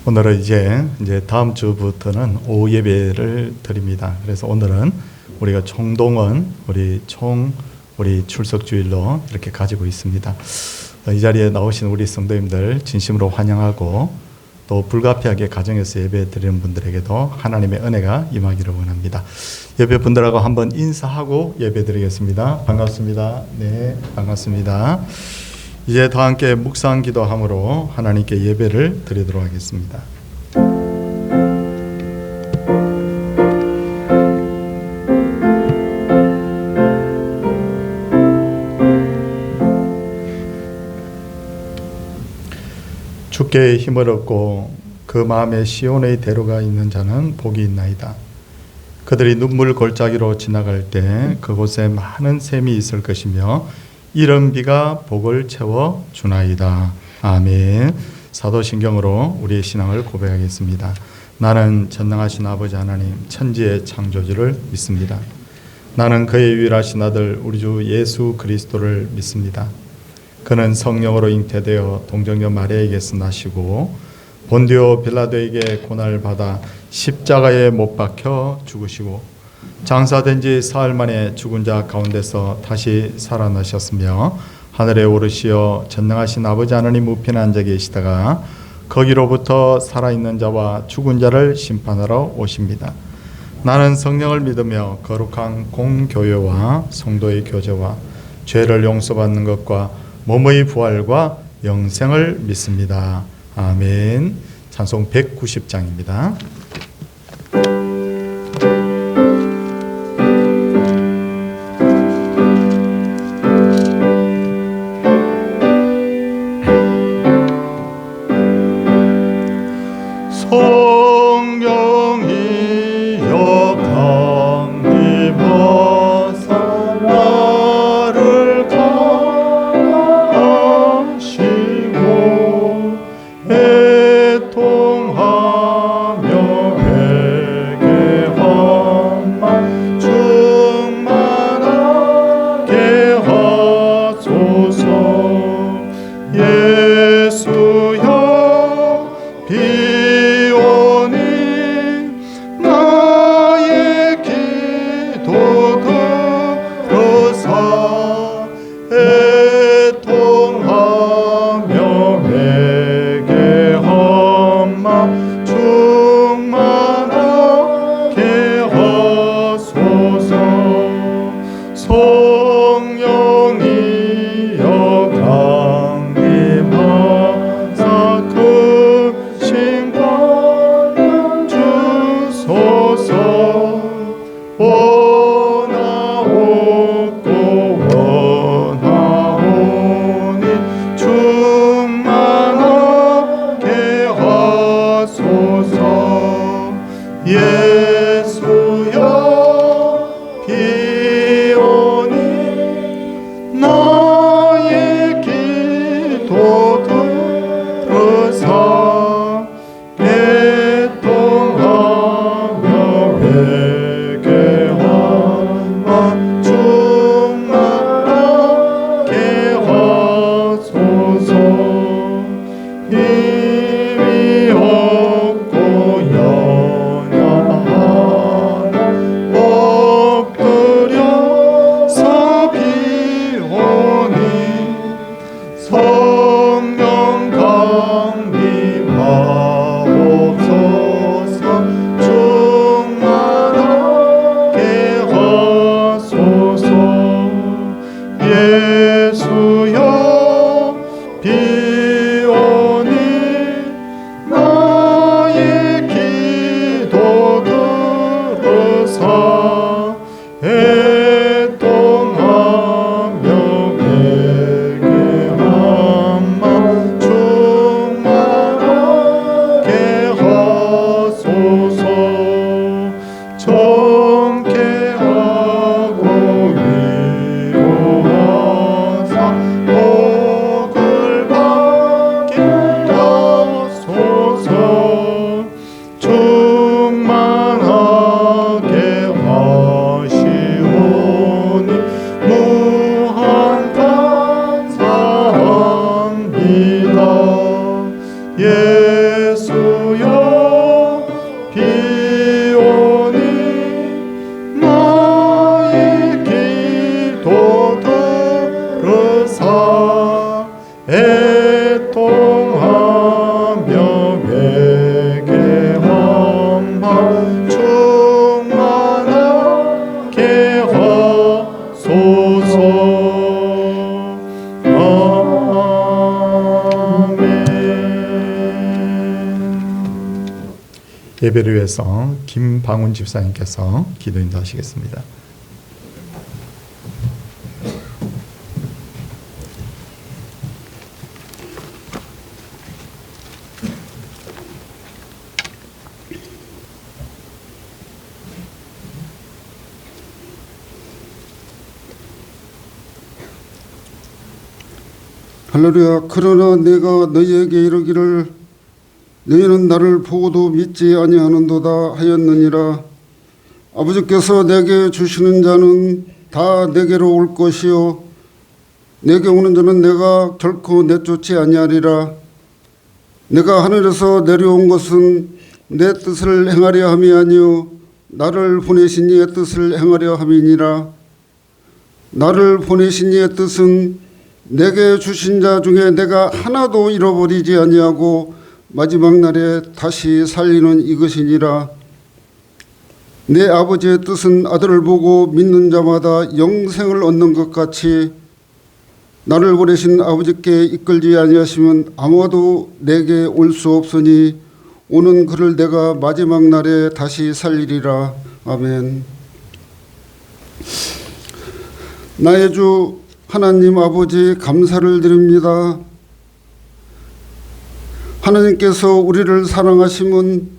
오늘은 이제 다음 주부터는 오후 예배를 드립니다. 그래서 오늘은 우리가 총동원 우리 출석 주일로 이렇게 가지고 있습니다. 이 자리에 나오신 우리 성도님들 진심으로 환영하고 또 불가피하게 가정에서 예배 드리는 분들에게도 하나님의 은혜가 임하기를 원합니다. 예배 분들하고 한번 인사하고 예배 드리겠습니다. 반갑습니다. 네, 반갑습니다. 이제 다 함께 묵상 기도함으로 하나님께 예배를 드리도록 하겠습니다. 주께 힘을 얻고 그 마음에 시온의 대로가 있는 자는 복이 있나이다. 그들이 눈물 골짜기로 지나갈 때 그곳에 많은 샘이 있을 것이며 이른 비가 복을 채워 주나이다. 아멘. 사도신경으로 우리의 신앙을 고백하겠습니다. 나는 전능하신 아버지 하나님 천지의 창조주를 믿습니다. 나는 그의 유일하신 아들 우리 주 예수 그리스도를 믿습니다. 그는 성령으로 잉태되어 동정녀 마리아에게서 나시고 본디오 빌라도에게 고난을 받아 십자가에 못 박혀 죽으시고 장사된 지 사흘 만에 죽은 자 가운데서 다시 살아나셨으며 하늘에 오르시어 전능하신 아버지 하나님 우편에 앉아 계시다가 거기로부터 살아있는 자와 죽은 자를 심판하러 오십니다. 나는 성령을 믿으며 거룩한 공교회와 성도의 교제와 죄를 용서받는 것과 몸의 부활과 영생을 믿습니다. 아멘. 찬송 190장입니다. 예수여 예배를 위해서 김방훈 집사님께서 기도 인도하시겠습니다. 할렐루야. 그러나 내가 너희에게 이르기를 너희는 나를 보고도 믿지 아니하는도다 하였느니라. 아버지께서 내게 주시는 자는 다 내게로 올 것이요 내게 오는 자는 내가 결코 내쫓지 아니하리라. 내가 하늘에서 내려온 것은 내 뜻을 행하려 함이 아니요 나를 보내신 이의 뜻을 행하려 함이니라. 나를 보내신 이의 뜻은 내게 주신 자 중에 내가 하나도 잃어버리지 아니하고 마지막 날에 다시 살리는 이것이니라. 내 아버지의 뜻은 아들을 보고 믿는 자마다 영생을 얻는 것 같이 나를 보내신 아버지께 이끌지 아니하시면 아무도 내게 올 수 없으니 오는 그를 내가 마지막 날에 다시 살리리라. 아멘. 나의 주 하나님 아버지 감사를 드립니다. 하나님께서 우리를 사랑하심은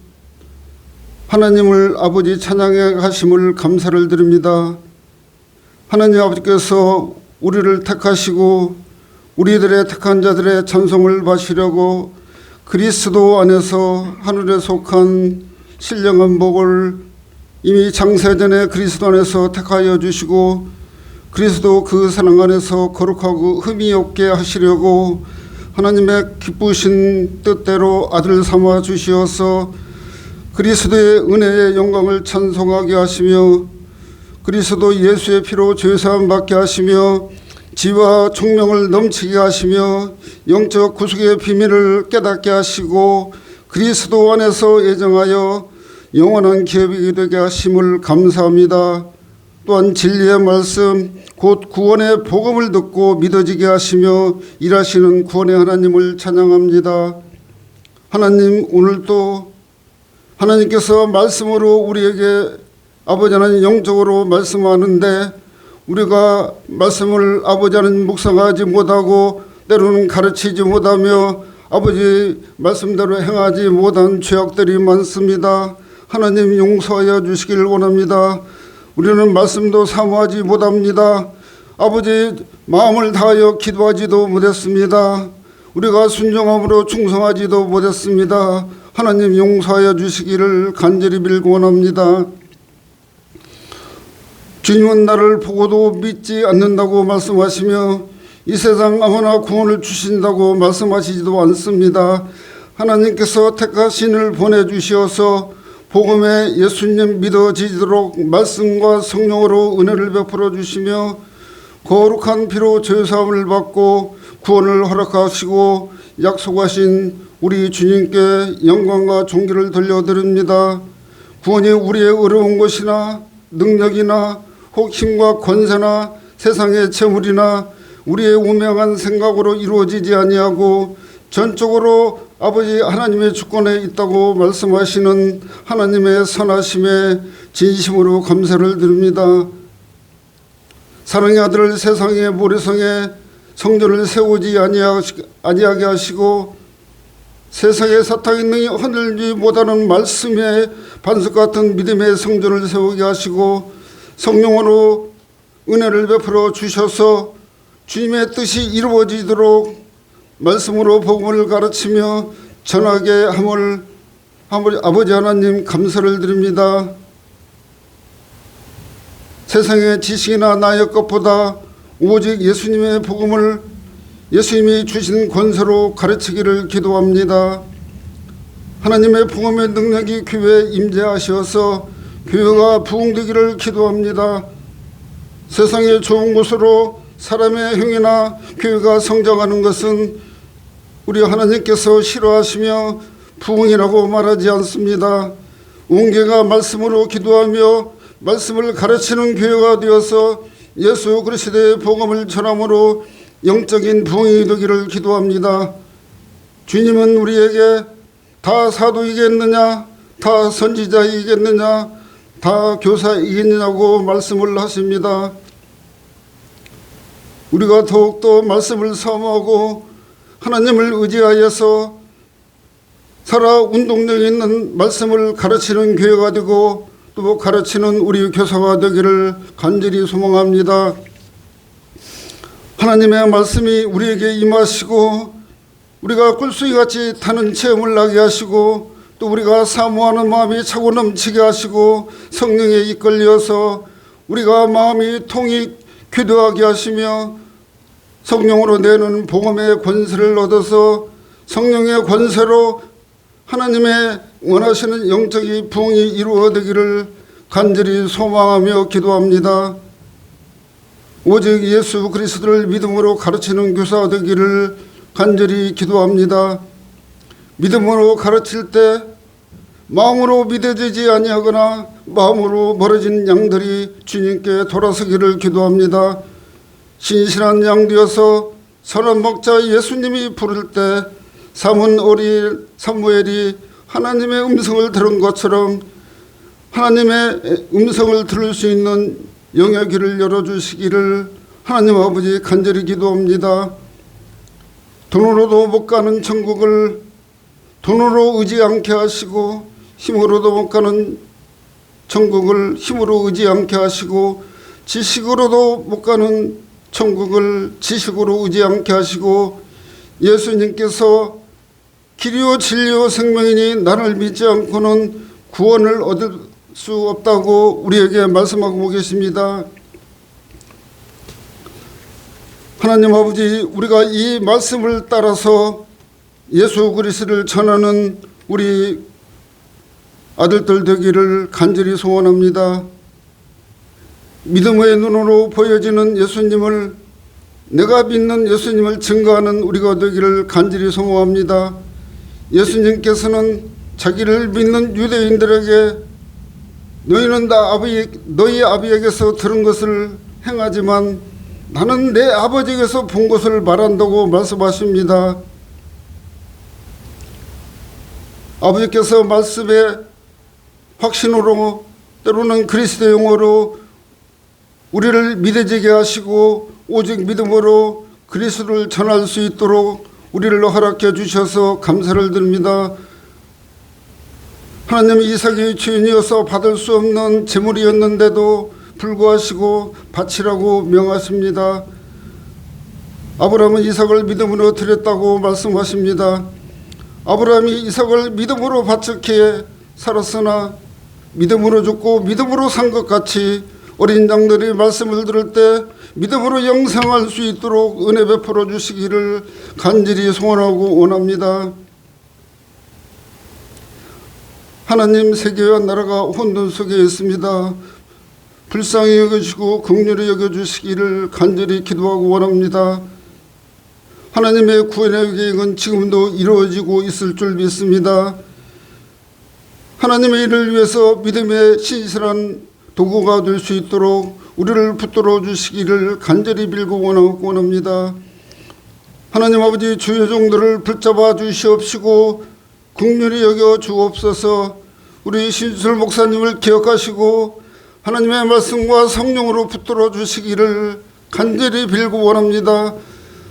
하나님을 아버지 찬양해 하심을 감사를 드립니다. 하나님 아버지께서 우리를 택하시고 우리들의 택한 자들의 찬송을 바치려고 그리스도 안에서 하늘에 속한 신령한 복을 이미 창세전에 그리스도 안에서 택하여 주시고 그리스도 그 사랑 안에서 거룩하고 흠이 없게 하시려고 하나님의 기쁘신 뜻대로 아들 삼아 주시어서 그리스도의 은혜의 영광을 찬송하게 하시며 그리스도 예수의 피로 죄사함 받게 하시며 지와 총명을 넘치게 하시며 영적 구속의 비밀을 깨닫게 하시고 그리스도 안에서 예정하여 영원한 기업이 되게 하심을 감사합니다. 또한 진리의 말씀 곧 구원의 복음을 듣고 믿어지게 하시며 일하시는 구원의 하나님을 찬양합니다. 하나님, 오늘도 하나님께서 말씀으로 우리에게 아버지 하나님 영적으로 말씀하는데 우리가 말씀을 아버지 하나님 묵상하지 못하고 때로는 가르치지 못하며 아버지 말씀대로 행하지 못한 죄악들이 많습니다. 하나님 용서하여 주시길 원합니다. 우리는 말씀도 사모하지 못합니다. 아버지 마음을 다하여 기도하지도 못했습니다. 우리가 순종함으로 충성하지도 못했습니다. 하나님 용서하여 주시기를 간절히 빌고 원합니다. 주님은 나를 보고도 믿지 않는다고 말씀하시며 이 세상 아무나 구원을 주신다고 말씀하시지도 않습니다. 하나님께서 택하신을 보내주시어서 복음에 예수님 믿어지도록 말씀과 성령으로 은혜를 베풀어 주시며 거룩한 피로 죄사함을 받고 구원을 허락하시고 약속하신 우리 주님께 영광과 존귀를 돌려드립니다. 구원이 우리의 어려운 것이나 능력이나 혹 힘과 권세나 세상의 재물이나 우리의 우명한 생각으로 이루어지지 아니하고 전적으로 아버지 하나님의 주권에 있다고 말씀하시는 하나님의 선하심에 진심으로 감사를 드립니다. 사랑의 아들을 세상의 모래성에 성전을 세우지 아니하게 하시고 세상의 사탄의 능히 흔들지 못하는 말씀의 반석 같은 믿음의 성전을 세우게 하시고 성령으로 은혜를 베풀어 주셔서 주님의 뜻이 이루어지도록 말씀으로 복음을 가르치며 전하게 함을 아버지 하나님 감사를 드립니다. 세상의 지식이나 나의 것보다 오직 예수님의 복음을 예수님이 주신 권세로 가르치기를 기도합니다. 하나님의 복음의 능력이 교회에 임재하셔서 교회가 부흥되기를 기도합니다. 세상의 좋은 곳으로 사람의 행위나 교회가 성장하는 것은 우리 하나님께서 싫어하시며 부흥이라고 말하지 않습니다. 온 교회가 말씀으로 기도하며 말씀을 가르치는 교회가 되어서 예수 그리스도의 복음을 전함으로 영적인 부흥이 되기를 기도합니다. 주님은 우리에게 다 사도이겠느냐 다 선지자이겠느냐, 다 교사이겠느냐고 말씀을 하십니다. 우리가 더욱더 말씀을 사모하고 하나님을 의지하여서 살아 운동력 있는 말씀을 가르치는 교회가 되고 또 가르치는 우리 교사가 되기를 간절히 소망합니다. 하나님의 말씀이 우리에게 임하시고 우리가 꿀수이같이 타는 체험을 나게 하시고 또 우리가 사모하는 마음이 차고 넘치게 하시고 성령에 이끌려서 우리가 마음이 통이 기도하게 하시며 성령으로 내는 복음의 권세를 얻어서 성령의 권세로 하나님의 원하시는 영적인 부흥이 이루어지기를 간절히 소망하며 기도합니다. 오직 예수 그리스도를 믿음으로 가르치는 교사가 되기를 간절히 기도합니다. 믿음으로 가르칠 때 마음으로 믿어지지 아니하거나 마음으로 멀어진 양들이 주님께 돌아서기를 기도합니다. 신실한 양 되어서 선한 목자 예수님이 부를 때 삼은 어린 사무엘이 하나님의 음성을 들은 것처럼 하나님의 음성을 들을 수 있는 영의 길을 열어주시기를 하나님 아버지 간절히 기도합니다. 돈으로도 못 가는 천국을 돈으로 의지 않게 하시고 힘으로도 못 가는 천국을 힘으로 의지 않게 하시고 지식으로도 못 가는 천국을 지식으로 의지 않게 하시고 예수님께서 길이요 진리요 생명이니 나를 믿지 않고는 구원을 얻을 수 없다고 우리에게 말씀하고 계십니다. 하나님 아버지, 우리가 이 말씀을 따라서 예수 그리스도를 전하는 우리 아들들 되기를 간절히 소원합니다. 믿음의 눈으로 보여지는 예수님을, 내가 믿는 예수님을 증거하는 우리가 되기를 간절히 소원합니다. 예수님께서는 자기를 믿는 유대인들에게 너희는 다 너희 아비에게서 들은 것을 행하지만 나는 내 아버지에게서 본 것을 말한다고 말씀하십니다. 아버지께서 말씀에 확신으로 때로는 그리스도 영어로 우리를 믿어지게 하시고 오직 믿음으로 그리스도를 전할 수 있도록 우리를 허락해 주셔서 감사를 드립니다. 하나님, 이삭이 죄인이어서 받을 수 없는 제물이었는데도 불구하시고 바치라고 명하십니다. 아브라함은 이삭을 믿음으로 드렸다고 말씀하십니다. 아브라함이 이삭을 믿음으로 바쳤기에 살았으나 믿음으로 죽고 믿음으로 산 것 같이 어린 양들이 말씀을 들을 때 믿음으로 영생할 수 있도록 은혜 베풀어 주시기를 간절히 소원하고 원합니다. 하나님, 세계와 나라가 혼돈 속에 있습니다. 불쌍히 여겨주시고 긍휼히 여겨주시기를 간절히 기도하고 원합니다. 하나님의 구원의 계획은 지금도 이루어지고 있을 줄 믿습니다. 하나님의 일을 위해서 믿음의 신실한 도구가 될 수 있도록 우리를 붙들어 주시기를 간절히 빌고 원합니다. 하나님 아버지, 주의 종들을 붙잡아 주시옵시고 긍휼히 여겨 주옵소서. 우리 신술 목사님을 기억하시고 하나님의 말씀과 성령으로 붙들어 주시기를 간절히 빌고 원합니다.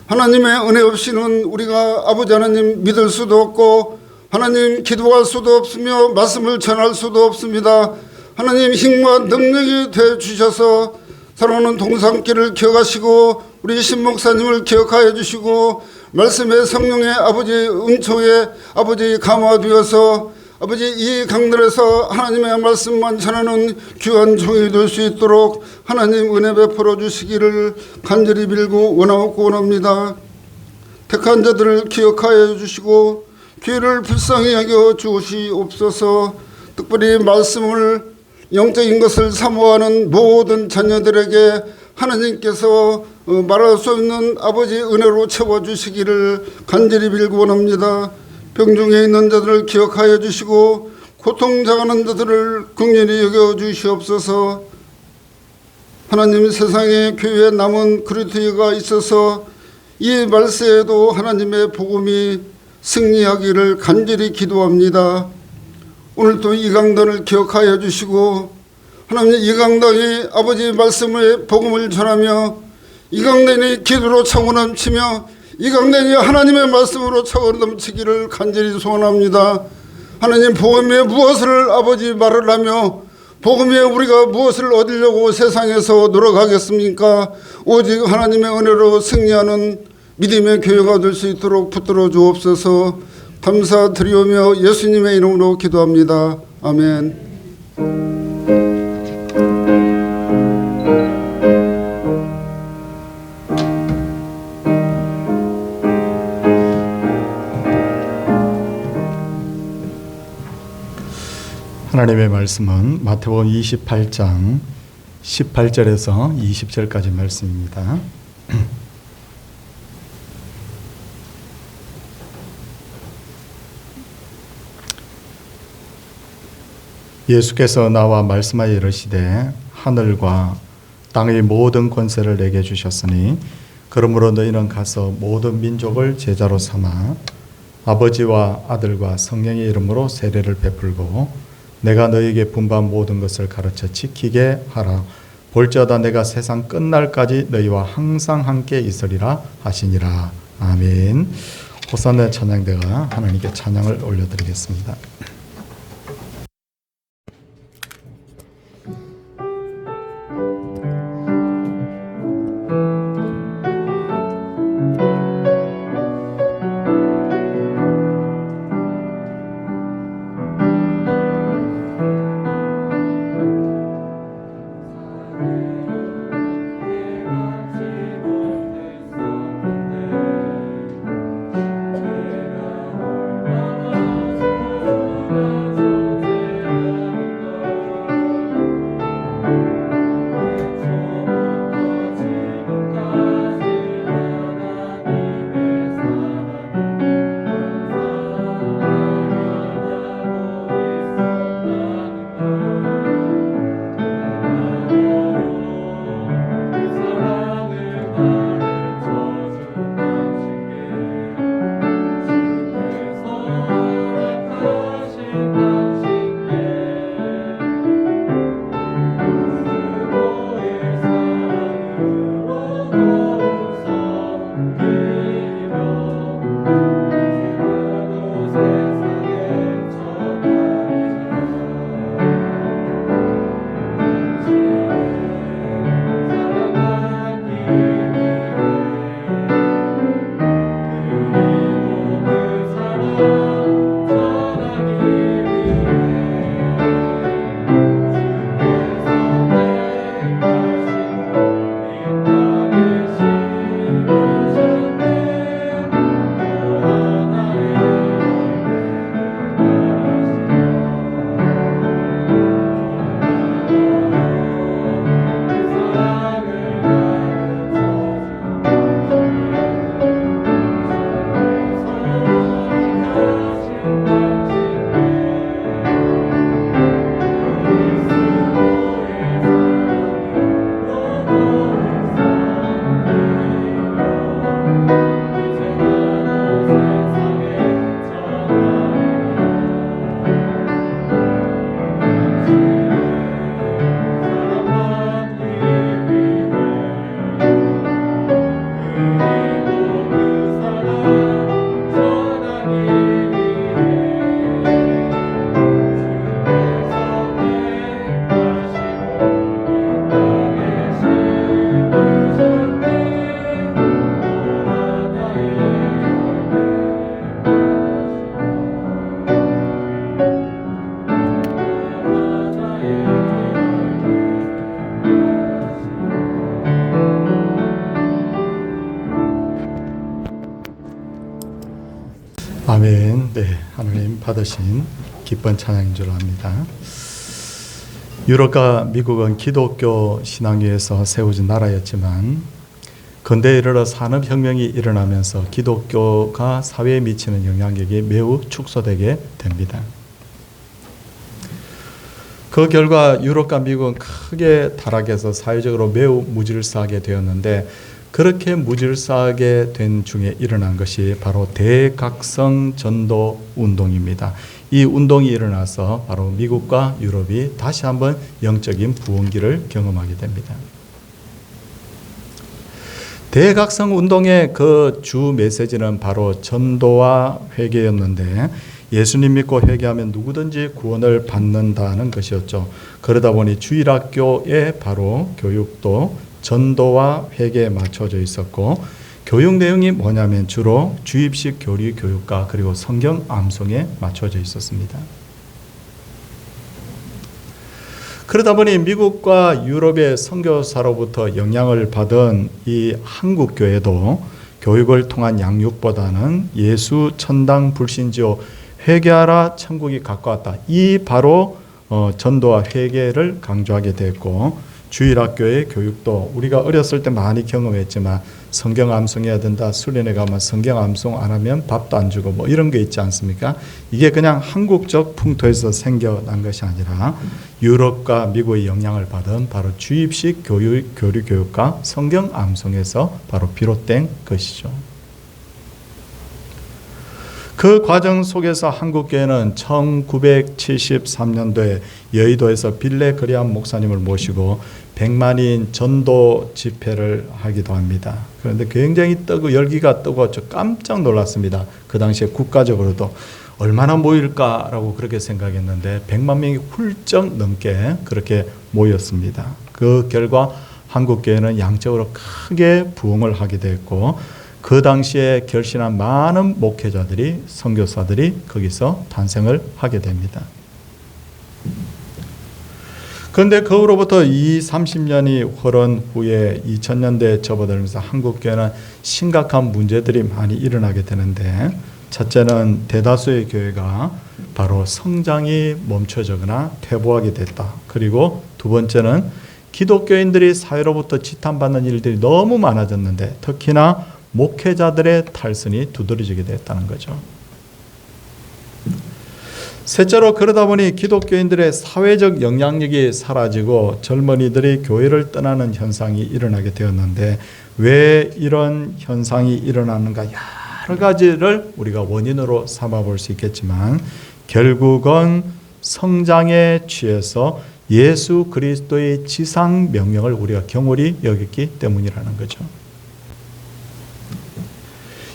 하나님의 은혜 없이는 우리가 아버지 하나님 믿을 수도 없고 하나님 기도할 수도 없으며 말씀을 전할 수도 없습니다. 하나님, 힘과 능력이 되어 주셔서 살아오는 동산길을 기억하시고 우리 신목사님을 기억하여 주시고 말씀의 성령의 아버지 은총에 아버지 감화되어서 아버지 이 강들에서 하나님의 말씀만 전하는 귀한 종이 될 수 있도록 하나님 은혜 베풀어 주시기를 간절히 빌고 원합니다. 택한 자들을 기억하여 주시고 귀를 불쌍히 여겨 주시옵소서. 특별히 말씀을 영적인 것을 사모하는 모든 자녀들에게 하나님께서 말할 수 없는 아버지 은혜로 채워주시기를 간절히 빌고 원합니다. 병중에 있는 자들을 기억하여 주시고 고통당하는 자들을 긍휼히 여겨 주시옵소서. 하나님, 세상에 교회에 남은 그리스도가 있어서 이 말세에도 하나님의 복음이 승리하기를 간절히 기도합니다. 오늘도 이 강단을 기억하여 주시고 하나님 이 강단이 아버지의 말씀의 복음을 전하며 이 강단이 기도로 차고 넘치며 이 강단이 하나님의 말씀으로 차고 넘치기를 간절히 소원합니다. 하나님 복음에 무엇을 아버지 말을 하며 복음에 우리가 무엇을 얻으려고 세상에서 노력하겠습니까? 오직 하나님의 은혜로 승리하는 믿음의 교회가 될 수 있도록 붙들어 주옵소서. 감사드리오며 예수님의 이름으로 기도합니다. 아멘. 하나님의 말씀은 마태복음 28장 18절에서 20절까지 말씀입니다. 예수께서 나와 말씀하여 이르시되 하늘과 땅의 모든 권세를 내게 주셨으니 그러므로 너희는 가서 모든 민족을 제자로 삼아 아버지와 아들과 성령의 이름으로 세례를 베풀고 내가 너희에게 분부한 모든 것을 가르쳐 지키게 하라. 볼지어다 내가 세상 끝날까지 너희와 항상 함께 있으리라 하시니라. 아멘. 호산나 찬양대가 하나님께 찬양을 올려드리겠습니다. 아멘. 네, 하나님 받으신 기쁜 찬양인 줄 압니다. 유럽과 미국은 기독교 신앙 위에서 세워진 나라였지만 근대에 이르러 산업혁명이 일어나면서 기독교가 사회에 미치는 영향력이 매우 축소되게 됩니다. 그 결과 유럽과 미국은 크게 타락해서 사회적으로 매우 무질서하게 되었는데 그렇게 무질서하게 된 중에 일어난 것이 바로 대각성 전도 운동입니다. 이 운동이 일어나서 바로 미국과 유럽이 다시 한번 영적인 부흥기를 경험하게 됩니다. 대각성 운동의 그 주 메시지는 바로 전도와 회개였는데, 예수님 믿고 회개하면 누구든지 구원을 받는다는 것이었죠. 그러다 보니 주일학교의 바로 교육도 전도와 회개에 맞춰져 있었고, 교육 내용이 뭐냐면 주로 주입식 교리 교육과 그리고 성경 암송에 맞춰져 있었습니다. 그러다 보니 미국과 유럽의 선교사로부터 영향을 받은 이 한국 교회도 교육을 통한 양육보다는 예수 천당 불신지요 회개하라 천국이 가까웠다, 이 바로 전도와 회개를 강조하게 됐고, 주일학교의 교육도 우리가 어렸을 때 많이 경험했지만 성경 암송해야 된다, 수련회 가면 성경 암송 안 하면 밥도 안 주고 뭐 이런 게 있지 않습니까? 이게 그냥 한국적 풍토에서 생겨난 것이 아니라 유럽과 미국의 영향을 받은 바로 주입식 교리 교육과 성경 암송에서 바로 비롯된 것이죠. 그 과정 속에서 한국교회는 1973년도에 여의도에서 빌레 그리암 목사님을 모시고 100만인 전도 집회를 하기도 합니다. 그런데 굉장히 열기가 뜨고 저 깜짝 놀랐습니다. 그 당시에 국가적으로도 얼마나 모일까라고 그렇게 생각했는데 100만 명이 훌쩍 넘게 그렇게 모였습니다. 그 결과 한국교회는 양적으로 크게 부흥을 하게 됐고, 그 당시에 결신한 많은 목회자들이, 선교사들이 거기서 탄생을 하게 됩니다. 그런데 그 후로부터 30년이 흐른 후에 2000년대에 접어들면서 한국교회는 심각한 문제들이 많이 일어나게 되는데, 첫째는 대다수의 교회가 바로 성장이 멈춰지거나 퇴보하게 됐다. 그리고 두 번째는 기독교인들이 사회로부터 지탄받는 일들이 너무 많아졌는데, 특히나 목회자들의 탈선이 두드러지게 됐다는 거죠. 셋째로, 그러다 보니 기독교인들의 사회적 영향력이 사라지고 젊은이들이 교회를 떠나는 현상이 일어나게 되었는데, 왜 이런 현상이 일어나는가, 여러 가지를 우리가 원인으로 삼아 볼 수 있겠지만 결국은 성장에 취해서 예수 그리스도의 지상 명령을 우리가 경홀히 여겼기 때문이라는 거죠.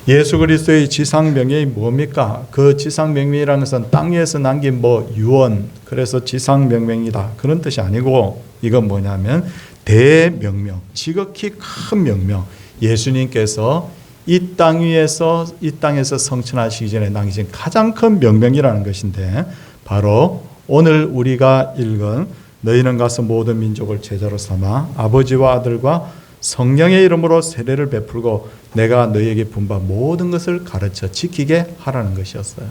예수 그리스도의 지상 명령이 뭡니까? 그 지상 명령이라는 것은 땅에서 남긴 유언, 그래서 지상 명령이다, 그런 뜻이 아니고, 이건 뭐냐면 대명령, 지극히 큰 명령. 예수님께서 이 땅에서 성천하시기 전에 남기신 가장 큰 명령이라는 것인데, 바로 오늘 우리가 읽은 너희는 가서 모든 민족을 제자로 삼아 아버지와 아들과 성령의 이름으로 세례를 베풀고 내가 너희에게 분바 모든 것을 가르쳐 지키게 하라는 것이었어요.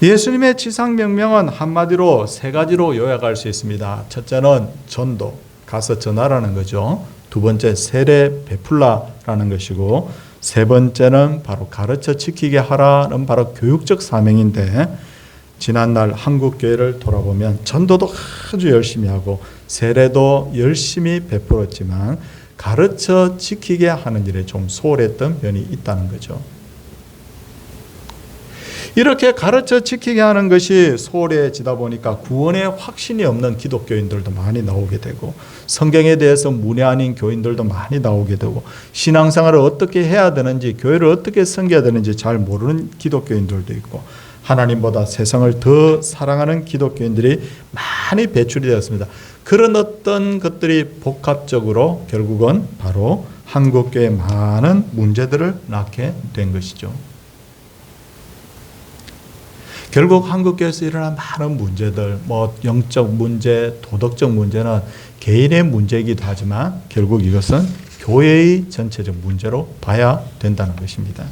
예수님의 지상명령은 한마디로 세 가지로 요약할 수 있습니다. 첫째는 전도, 가서 전하라는 거죠. 두 번째 세례 베풀라라는 것이고, 세 번째는 바로 가르쳐 지키게 하라는 바로 교육적 사명인데, 지난날 한국교회를 돌아보면 전도도 아주 열심히 하고 세례도 열심히 베풀었지만 가르쳐 지키게 하는 일에 좀 소홀했던 면이 있다는 거죠. 이렇게 가르쳐 지키게 하는 것이 소홀해지다 보니까 구원의 확신이 없는 기독교인들도 많이 나오게 되고, 성경에 대해서 문외한인 교인들도 많이 나오게 되고, 신앙생활을 어떻게 해야 되는지, 교회를 어떻게 섬겨야 되는지 잘 모르는 기독교인들도 있고, 하나님보다 세상을 더 사랑하는 기독교인들이 많이 배출이 되었습니다. 그런 어떤 것들이 복합적으로 결국은 바로 한국교회에 많은 문제들을 낳게 된 것이죠. 결국 한국교회에서 일어난 많은 문제들, 영적 문제, 도덕적 문제는 개인의 문제이기도 하지만 결국 이것은 교회의 전체적 문제로 봐야 된다는 것입니다.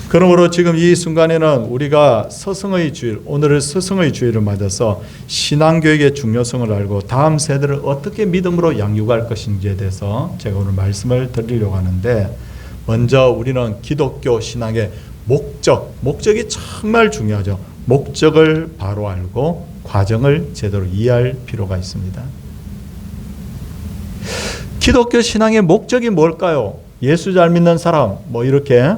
그러므로 지금 이 순간에는 우리가 서성의 주일, 오늘을 서성의 주일을 맞아서 신앙교육의 중요성을 알고 다음 세대를 어떻게 믿음으로 양육할 것인지에 대해서 제가 오늘 말씀을 드리려고 하는데, 먼저 우리는 기독교 신앙의 목적이 정말 중요하죠. 목적을 바로 알고 과정을 제대로 이해할 필요가 있습니다. 기독교 신앙의 목적이 뭘까요? 예수 잘 믿는 사람 이렇게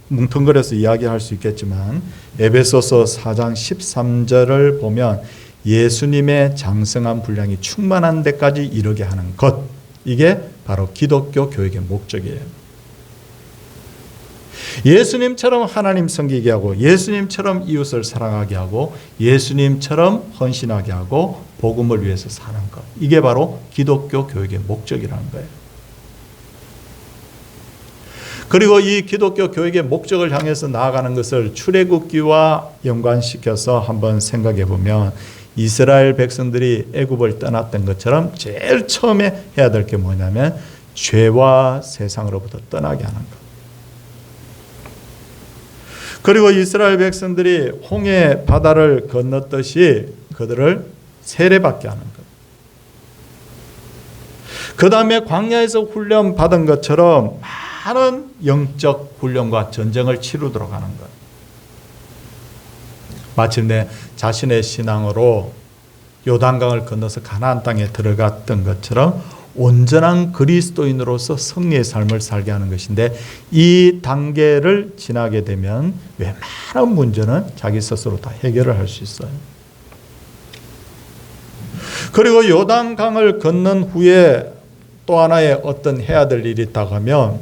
뭉텅거려서 이야기할 수 있겠지만 에베소서 4장 13절을 보면 예수님의 장성한 분량이 충만한 데까지 이르게 하는 것, 이게 바로 기독교 교육의 목적이에요. 예수님처럼 하나님 섬기게 하고 예수님처럼 이웃을 사랑하게 하고 예수님처럼 헌신하게 하고 복음을 위해서 사는 것, 이게 바로 기독교 교육의 목적이라는 거예요. 그리고 이 기독교 교육의 목적을 향해서 나아가는 것을 출애굽기와 연관시켜서 한번 생각해 보면 이스라엘 백성들이 애굽을 떠났던 것처럼 제일 처음에 해야 될 게 뭐냐면 죄와 세상으로부터 떠나게 하는 것. 그리고 이스라엘 백성들이 홍해 바다를 건넜듯이 그들을 세례받게 하는 것. 그 다음에 광야에서 훈련 받은 것처럼 많은 영적 훈련과 전쟁을 치르도록 하는 것. 마침내 자신의 신앙으로 요단강을 건너서 가나안 땅에 들어갔던 것처럼 온전한 그리스도인으로서 승리의 삶을 살게 하는 것인데, 이 단계를 지나게 되면 웬만한 문제는 자기 스스로 다 해결을 할 수 있어요. 그리고 요단강을 건넌 후에 또 하나의 어떤 해야 될 일이 있다고 하면,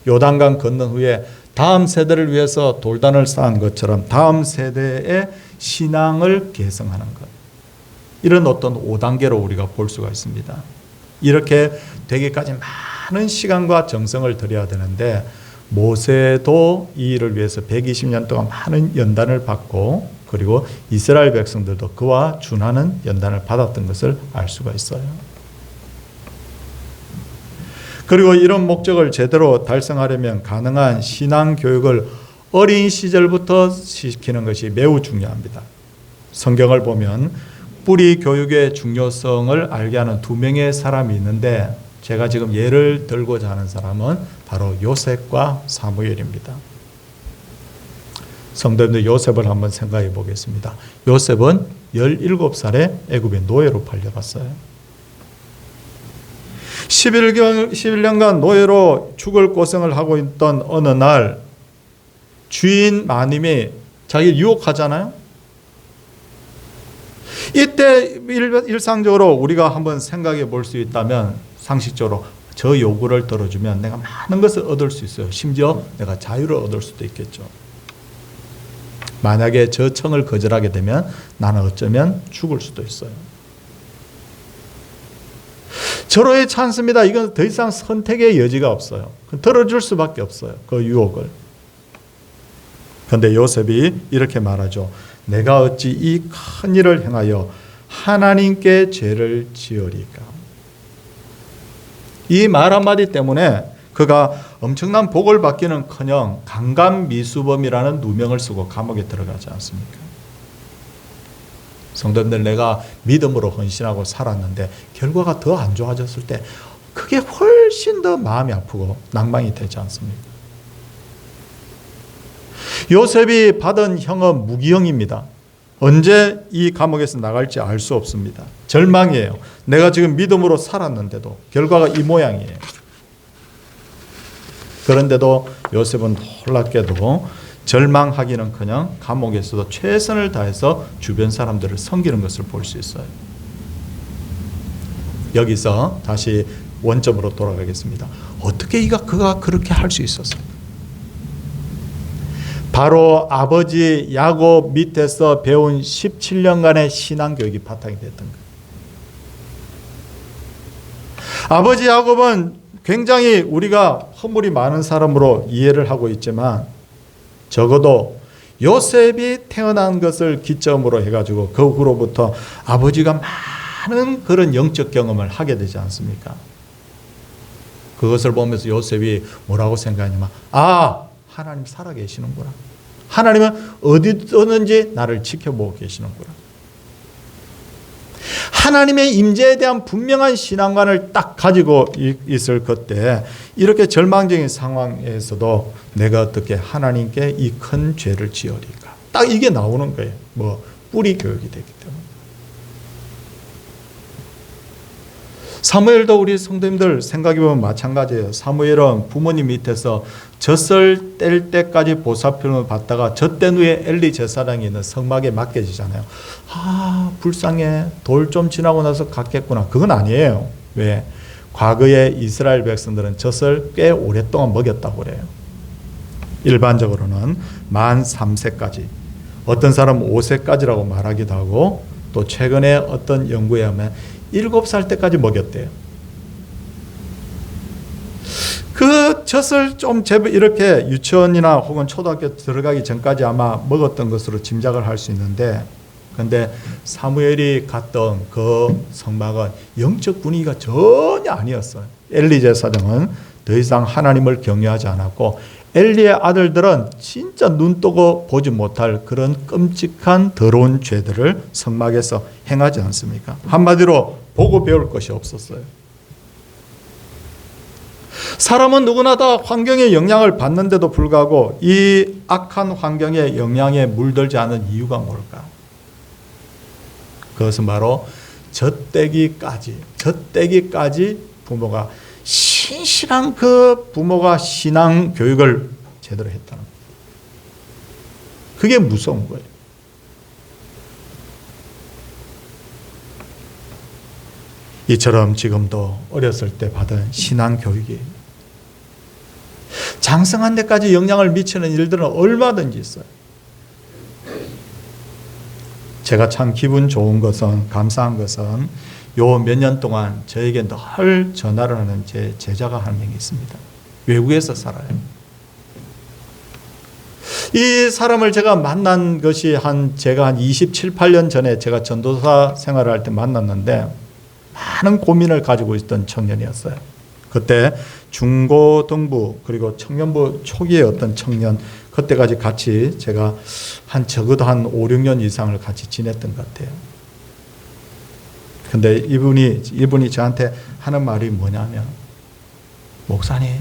요단강 건넌 후에 다음 세대를 위해서 돌단을 쌓은 것처럼 다음 세대의 신앙을 개성하는 것, 이런 어떤 5단계로 우리가 볼 수가 있습니다. 이렇게 되기까지 많은 시간과 정성을 들여야 되는데, 모세도 이 일을 위해서 120년 동안 많은 연단을 받고, 그리고 이스라엘 백성들도 그와 준하는 연단을 받았던 것을 알 수가 있어요. 그리고 이런 목적을 제대로 달성하려면 가능한 신앙 교육을 어린 시절부터 시키는 것이 매우 중요합니다. 성경을 보면 뿌리 교육의 중요성을 알게 하는 두 명의 사람이 있는데, 제가 지금 예를 들고자 하는 사람은 바로 요셉과 사무엘입니다. 성도님들, 요셉을 한번 생각해 보겠습니다. 요셉은 17살에 애굽의 노예로 팔려갔어요. 11년간 노예로 죽을 고생을 하고 있던 어느 날 주인 마님이 자기를 유혹하잖아요. 이때 일상적으로 우리가 한번 생각해 볼 수 있다면, 상식적으로 저 요구를 들어주면 내가 많은 것을 얻을 수 있어요. 심지어 내가 자유를 얻을 수도 있겠죠. 만약에 저 청을 거절하게 되면 나는 어쩌면 죽을 수도 있어요. 절호의 찬스입니다. 이건 더 이상 선택의 여지가 없어요. 들어줄 수밖에 없어요, 그 유혹을. 그런데 요셉이 이렇게 말하죠. 내가 어찌 이 큰 일을 행하여 하나님께 죄를 지으리까. 이 말 한마디 때문에 그가 엄청난 복을 받기는커녕 강간미수범이라는 누명을 쓰고 감옥에 들어가지 않습니까? 성도님들, 내가 믿음으로 헌신하고 살았는데 결과가 더 안 좋아졌을 때 그게 훨씬 더 마음이 아프고 낭망이 되지 않습니까? 요셉이 받은 형은 무기형입니다. 언제 이 감옥에서 나갈지 알 수 없습니다. 절망이에요. 내가 지금 믿음으로 살았는데도 결과가 이 모양이에요. 그런데도 요셉은 놀랍게도 절망하기는커녕 감옥에서도 최선을 다해서 주변 사람들을 섬기는 것을 볼 수 있어요. 여기서 다시 원점으로 돌아가겠습니다. 어떻게 그가 그렇게 할 수 있었어요? 바로 아버지 야곱 밑에서 배운 17년간의 신앙교육이 바탕이 됐던 거예요. 아버지 야곱은 굉장히 우리가 허물이 많은 사람으로 이해를 하고 있지만, 적어도 요셉이 태어난 것을 기점으로 해가지고 그 후로부터 아버지가 많은 그런 영적 경험을 하게 되지 않습니까? 그것을 보면서 요셉이 뭐라고 생각하냐면, 하나님 살아계시는구나. 하나님은 어디 있는지 나를 지켜보고 계시는구나. 하나님의 임재에 대한 분명한 신앙관을 딱 가지고 있을 그때 이렇게 절망적인 상황에서도 내가 어떻게 하나님께 이 큰 죄를 지으리까. 딱 이게 나오는 거예요. 뿌리 교육이 되기 때문에. 사무엘도 우리 성도님들 생각해보면 마찬가지예요. 사무엘은 부모님 밑에서 젖을 뗄 때까지 보살핌을 받다가 젖된 후에 엘리 제사장이 있는 성막에 맡겨지잖아요. 아, 불쌍해. 돌 좀 지나고 나서 갔겠구나. 그건 아니에요. 왜? 과거에 이스라엘 백성들은 젖을 꽤 오랫동안 먹였다고 그래요. 일반적으로는 만 3세까지, 어떤 사람은 5세까지라고 말하기도 하고, 또 최근에 어떤 연구에 하면 7살 때까지 먹였대요. 그 젖을 좀 이렇게 유치원이나 혹은 초등학교 들어가기 전까지 아마 먹었던 것으로 짐작을 할 수 있는데, 근데 사무엘이 갔던 그 성막은 영적 분위기가 전혀 아니었어요. 엘리 제사장은 더 이상 하나님을 경외하지 않았고, 엘리의 아들들은 진짜 눈 뜨고 보지 못할 그런 끔찍한 더러운 죄들을 성막에서 행하지 않습니까? 한마디로 보고 배울 것이 없었어요. 사람은 누구나 다 환경의 영향을 받는데도 불구하고 이 악한 환경의 영향에 물들지 않은 이유가 뭘까? 그것은 바로 젖대기까지 부모가 신실한 그 부모가 신앙 교육을 제대로 했다는 거예요. 그게 무서운 거예요. 이처럼 지금도 어렸을 때 받은 신앙 교육이 장성한 데까지 영향을 미치는 일들은 얼마든지 있어요. 제가 참 기분 좋은 것은, 감사한 것은 요 몇 년 동안 저에게 늘 전화를 하는 제 제자가 한 명이 있습니다. 외국에서 살아요. 이 사람을 제가 만난 것이 제가 한 27, 8년 전에 제가 전도사 생활을 할 때 만났는데 많은 고민을 가지고 있던 청년이었어요. 그때 중고등부 그리고 청년부 초기의 어떤 청년, 그때까지 같이 제가 적어도 한 5, 6년 이상을 같이 지냈던 것 같아요. 근데 이분이 저한테 하는 말이 뭐냐면, 목사님,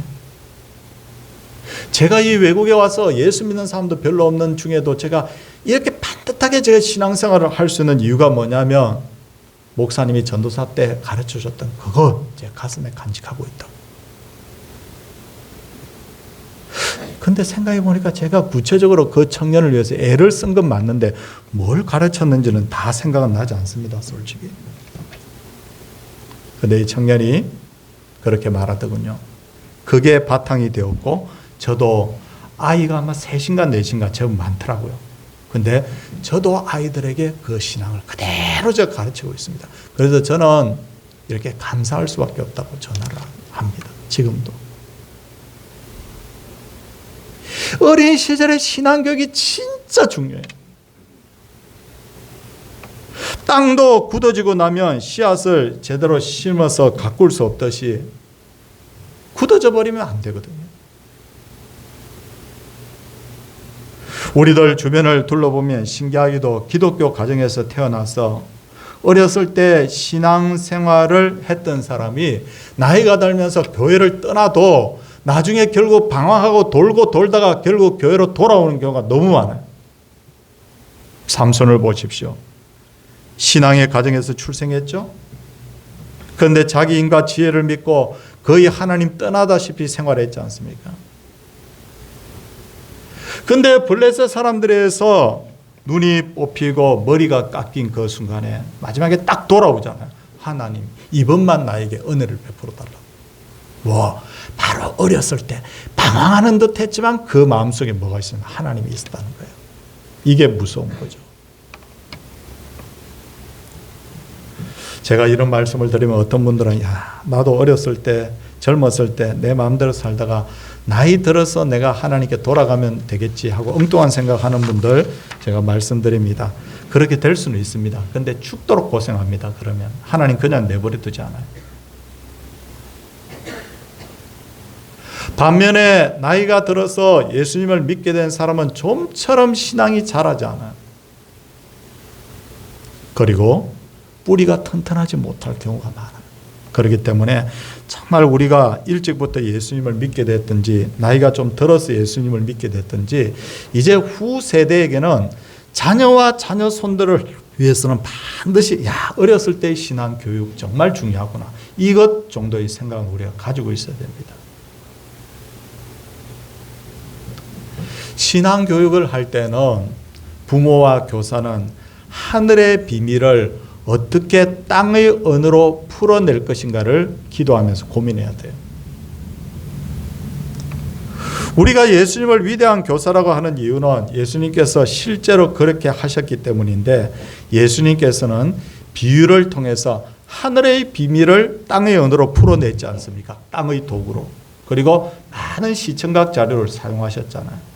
제가 이 외국에 와서 예수 믿는 사람도 별로 없는 중에도 제가 이렇게 반듯하게 제가 신앙생활을 할 수 있는 이유가 뭐냐면, 목사님이 전도사 때 가르쳐 줬던 그거 제 가슴에 간직하고 있다고. 근데 생각해 보니까 제가 구체적으로 그 청년을 위해서 애를 쓴 건 맞는데 뭘 가르쳤는지는 다 생각은 나지 않습니다, 솔직히. 근데 이 청년이 그렇게 말하더군요. 그게 바탕이 되었고, 저도 아이가 아마 3인가 4인가 제법 많더라고요. 근데 저도 아이들에게 그 신앙을 그대로 제가 가르치고 있습니다. 그래서 저는 이렇게 감사할 수밖에 없다고 전화를 합니다. 지금도. 어린 시절의 신앙교육이 진짜 중요해요. 땅도 굳어지고 나면 씨앗을 제대로 심어서 가꿀 수 없듯이 굳어져 버리면 안 되거든요. 우리들 주변을 둘러보면 신기하게도 기독교 가정에서 태어나서 어렸을 때 신앙생활을 했던 사람이 나이가 들면서 교회를 떠나도 나중에 결국 방황하고 돌고 돌다가 결국 교회로 돌아오는 경우가 너무 많아요. 삼손을 보십시오. 신앙의 가정에서 출생했죠. 그런데 자기 인과 지혜를 믿고 거의 하나님 떠나다시피 생활했지 않습니까? 근데 블레셋 사람들에서 눈이 뽑히고 머리가 깎인 그 순간에 마지막에 딱 돌아오잖아요. 하나님, 이번만 나에게 은혜를 베풀어 달라고. 와, 바로 어렸을 때 방황하는 듯 했지만 그 마음속에 뭐가 있으면 하나님이 있었다는 거예요. 이게 무서운 거죠. 제가 이런 말씀을 드리면 어떤 분들은, 야, 나도 어렸을 때, 젊었을 때 내 마음대로 살다가 나이 들어서 내가 하나님께 돌아가면 되겠지 하고 엉뚱한 생각하는 분들 제가 말씀드립니다. 그렇게 될 수는 있습니다. 그런데 죽도록 고생합니다. 그러면 하나님 그냥 내버려 두지 않아요. 반면에 나이가 들어서 예수님을 믿게 된 사람은 좀처럼 신앙이 자라지 않아요. 그리고 뿌리가 튼튼하지 못할 경우가 많아요. 그렇기 때문에 정말 우리가 일찍부터 예수님을 믿게 됐든지 나이가 좀 들어서 예수님을 믿게 됐든지 이제 후 세대에게는 자녀와 자녀 손들을 위해서는 반드시 어렸을 때의 신앙 교육 정말 중요하구나. 이것 정도의 생각을 우리가 가지고 있어야 됩니다. 신앙교육을 할 때는 부모와 교사는 하늘의 비밀을 어떻게 땅의 언어로 풀어낼 것인가를 기도하면서 고민해야 돼요. 우리가 예수님을 위대한 교사라고 하는 이유는 예수님께서 실제로 그렇게 하셨기 때문인데, 예수님께서는 비유를 통해서 하늘의 비밀을 땅의 언어로 풀어냈지 않습니까? 땅의 도구로. 그리고 많은 시청각 자료를 사용하셨잖아요.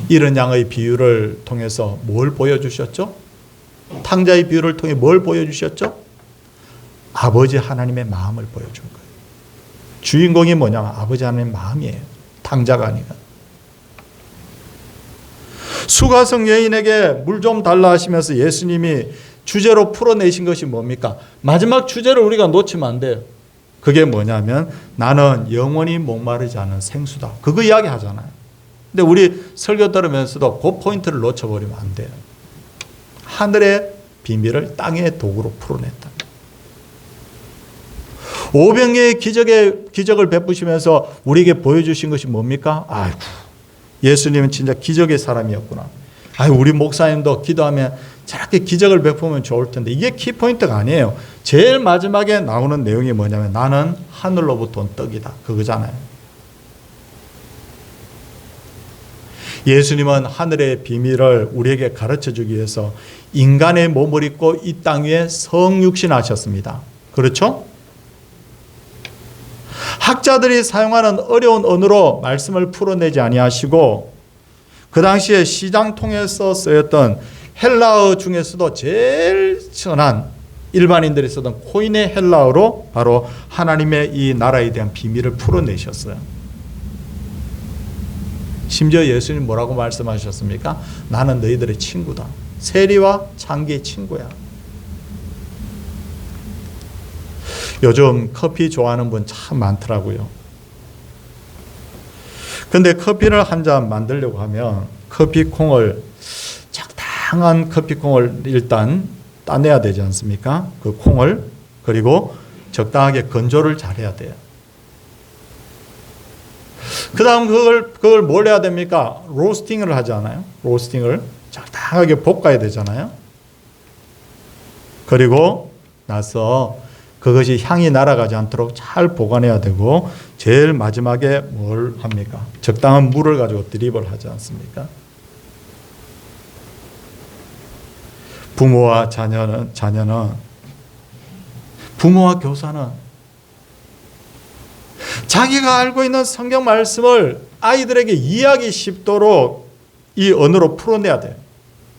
이런 양의 비유를 통해서 뭘 보여주셨죠? 탕자의 비유를 통해 뭘 보여주셨죠? 아버지 하나님의 마음을 보여준 거예요. 주인공이 뭐냐면 아버지 하나님의 마음이에요. 탕자가 아니라. 수가성 여인에게 물 좀 달라 하시면서 예수님이 주제로 풀어내신 것이 뭡니까? 마지막 주제를 우리가 놓치면 안 돼요. 그게 뭐냐면 나는 영원히 목마르지 않은 생수다. 그거 이야기 하잖아요. 근데 우리 설교 들으면서도 그 포인트를 놓쳐버리면 안 돼요. 하늘의 비밀을 땅의 도구로 풀어냈다. 500개의 기적을 베푸시면서 우리에게 보여주신 것이 뭡니까? 아이고, 예수님은 진짜 기적의 사람이었구나. 아이고, 우리 목사님도 기도하면 저렇게 기적을 베푸면 좋을 텐데, 이게 키포인트가 아니에요. 제일 마지막에 나오는 내용이 뭐냐면 나는 하늘로부터 온 떡이다. 그거잖아요. 예수님은 하늘의 비밀을 우리에게 가르쳐주기 위해서 인간의 몸을 입고 이 땅 위에 성육신하셨습니다. 그렇죠? 학자들이 사용하는 어려운 언어로 말씀을 풀어내지 아니하시고 그 당시에 시장 통해서 쓰였던 헬라어 중에서도 제일 천한 일반인들이 쓰던 코인의 헬라어로 바로 하나님의 이 나라에 대한 비밀을 풀어내셨어요. 심지어 예수님 뭐라고 말씀하셨습니까? 나는 너희들의 친구다. 세리와 창기의 친구야. 요즘 커피 좋아하는 분 참 많더라고요. 근데 커피를 한 잔 만들려고 하면 커피콩을, 적당한 커피콩을 일단 따내야 되지 않습니까? 그 콩을. 그리고 적당하게 건조를 잘 해야 돼요. 그 다음 그걸 뭘 해야 됩니까? 로스팅을 하잖아요. 로스팅을 적당하게 볶아야 되잖아요. 그리고 나서 그것이 향이 날아가지 않도록 잘 보관해야 되고, 제일 마지막에 뭘 합니까? 적당한 물을 가지고 드립을 하지 않습니까? 부모와 자녀는 부모와 교사는 자기가 알고 있는 성경 말씀을 아이들에게 이해하기 쉽도록 이 언어로 풀어내야 돼요.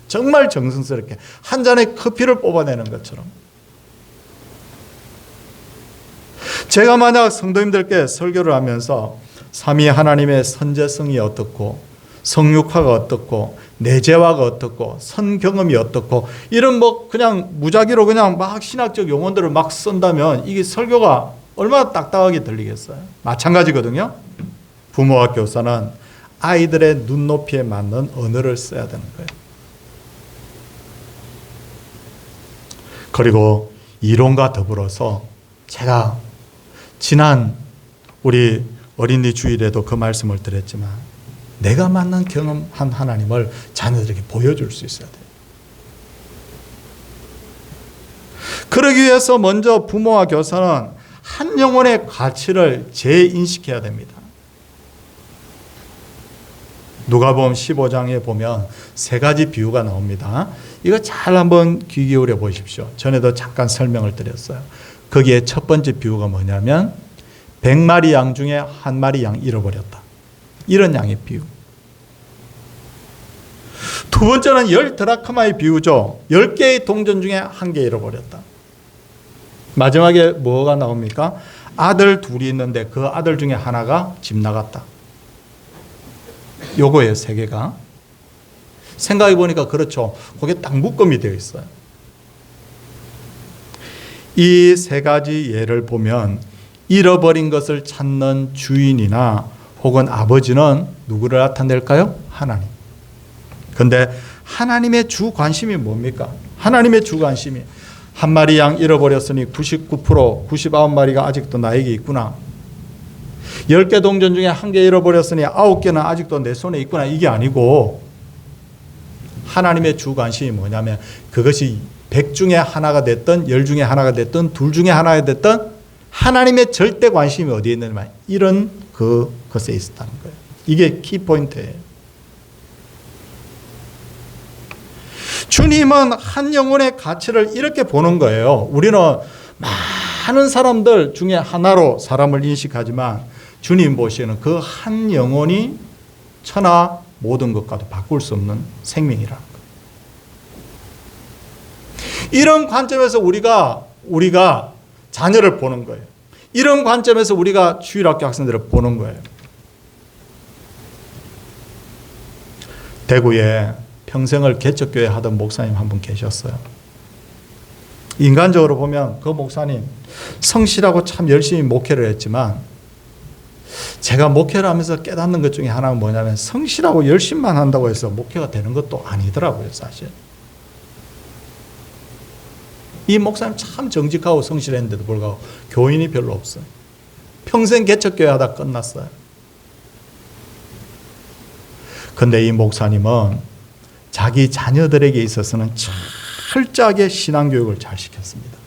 정말 정성스럽게 한 잔의 커피를 뽑아내는 것처럼. 제가 만약 성도님들께 설교를 하면서 삼위 하나님의 선제성이 어떻고 성육화가 어떻고 내재화가 어떻고 선경험이 어떻고 이런 그냥 무작위로 그냥 막 신학적 용어들을 막 쓴다면 이게 설교가 얼마나 딱딱하게 들리겠어요. 마찬가지거든요. 부모와 교사는 아이들의 눈높이에 맞는 언어를 써야 되는 거예요. 그리고 이론과 더불어서 제가 지난 우리 어린이 주일에도 그 말씀을 드렸지만 내가 만난 경험한 하나님을 자녀들에게 보여줄 수 있어야 돼요. 그러기 위해서 먼저 부모와 교사는 한 영혼의 가치를 재인식해야 됩니다. 누가복음 15장에 보면 세 가지 비유가 나옵니다. 이거 잘 한번 귀 기울여 보십시오. 전에도 잠깐 설명을 드렸어요. 거기에 첫 번째 비유가 뭐냐면 100마리 양 중에 한 마리 양 잃어버렸다. 이런 양의 비유. 두 번째는 10드라크마의 비유죠. 10개의 동전 중에 한 개 잃어버렸다. 마지막에 뭐가 나옵니까? 아들 둘이 있는데 그 아들 중에 하나가 집 나갔다. 요거예요, 세 개가. 생각해 보니까 그렇죠. 그게 딱 묶음이 되어 있어요. 이 세 가지 예를 보면 잃어버린 것을 찾는 주인이나 혹은 아버지는 누구를 나타낼까요? 하나님. 그런데 하나님의 주 관심이 뭡니까? 하나님의 주 관심이 한 마리 양 잃어버렸으니 99%, 99마리가 아직도 나에게 있구나. 10개 동전 중에 1개 잃어버렸으니 9개는 아직도 내 손에 있구나. 이게 아니고 하나님의 주 관심이 뭐냐면 그것이 100 중에 하나가 됐든 10 중에 하나가 됐든 2 중에 하나가 됐든 하나님의 절대 관심이 어디에 있느냐. 이런 그것에 있었다는 거예요. 이게 키포인트예요. 주님은 한 영혼의 가치를 이렇게 보는 거예요. 우리는 많은 사람들 중에 하나로 사람을 인식하지만 주님 보시는 그 한 영혼이 천하 모든 것과도 바꿀 수 없는 생명이라는 거예요. 이런 관점에서 우리가 자녀를 보는 거예요. 이런 관점에서 우리가 주일학교 학생들을 보는 거예요. 대구에 평생을 개척교회 하던 목사님 한 분 계셨어요. 인간적으로 보면 그 목사님 성실하고 참 열심히 목회를 했지만 제가 목회를 하면서 깨닫는 것 중에 하나는 뭐냐면 성실하고 열심만 한다고 해서 목회가 되는 것도 아니더라고요, 사실. 이 목사님 참 정직하고 성실했는데도 불구하고 교인이 별로 없어요. 평생 개척교회 하다 끝났어요. 근데 이 목사님은 자기 자녀들에게 있어서는 철저하게 신앙교육을 잘 시켰습니다.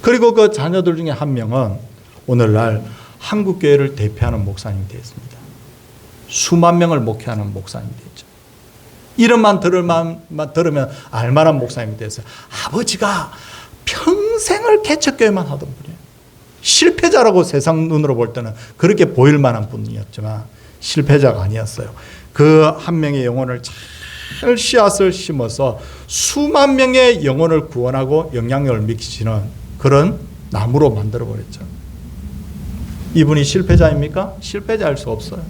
그리고 그 자녀들 중에 한 명은 오늘날 한국교회를 대표하는 목사님이 되었습니다. 수만 명을 목회하는 목사님이 됐죠. 이름만 들으면 알만한 목사님이 됐어요. 아버지가 평생을 개척교회만 하던 분이에요. 실패자라고 세상 눈으로 볼 때는 그렇게 보일 만한 분이었지만 실패자가 아니었어요. 그 한 명의 영혼을 잘 씨앗을 심어서 수만 명의 영혼을 구원하고 영향력을 미치는 그런 나무로 만들어버렸죠. 이분이 실패자입니까? 실패자일 수 없어요.